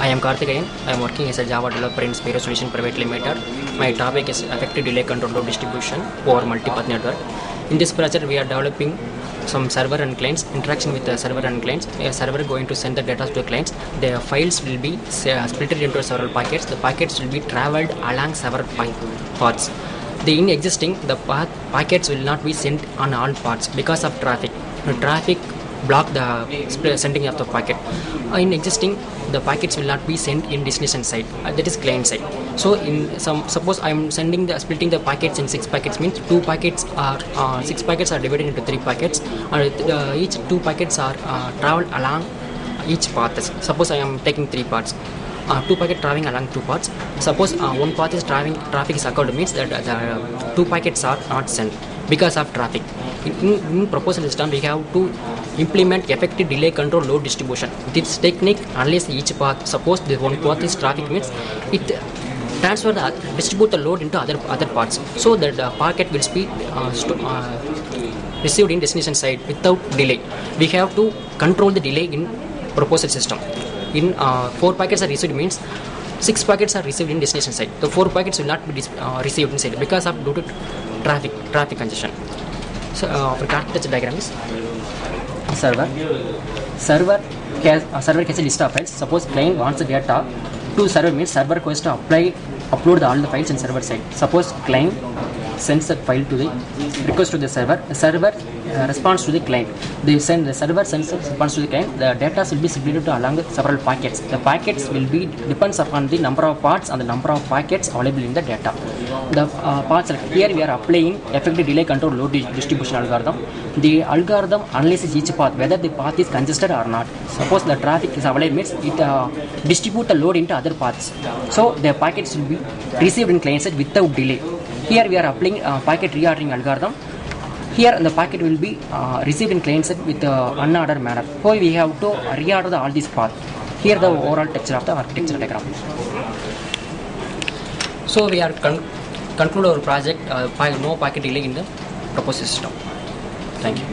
I am Karthikeyan. I am working as a Java developer in Spiro Solution Private Limited. My topic is effective delay control load distribution over multipath network. In this project, we are developing some server and clients, interaction with the server and clients. A server going to send the data to the clients. The files will be split into several packets. The packets will be traveled along several paths. In existing, the packets will not be sent on all paths because of traffic. Traffic block the sending of the packet. In existing, the packets will not be sent in destination side, that is client side. So suppose I am splitting the packets in 6 packets, means 6 packets are divided into 3 packets, and each 2 packets are traveled along each path. Suppose I am taking 3 parts. 2 packets traveling along 2 paths. Suppose one path is traffic is occurred, means that the 2 packets are not sent because of traffic. In proposal system, we have to implement effective delay control load distribution. This technique analyzes each path. Suppose the one path is traffic, means it distribute the load into other parts, so that the packet will be received in destination side without delay. We have to control the delay in proposal system. In 4 packets are received, means 6 packets are received in destination side. The 4 packets will not be received inside because of due to traffic congestion. So our architecture diagram is server has a list of files. Suppose client wants the data to server, means server requires to upload all the files in server side. Suppose client sends the file to the request to the server. The server responds to the client. The server sends response to the client. The data will be split along several packets. The packets will be depends upon the number of parts and the number of packets available in the data. The parts here we are applying effective delay control load distribution algorithm. The algorithm analyzes each path whether the path is congested or not. Suppose the traffic is available, means it distributes the load into other paths. So the packets will be received in client side without delay. Here we are applying packet reordering algorithm. Here the packet will be received in client side with unordered manner. So we have to reorder all these paths. Here the overall texture of the architecture diagram. So we are conclude our project. No packet delay in the proposed system. Thank you.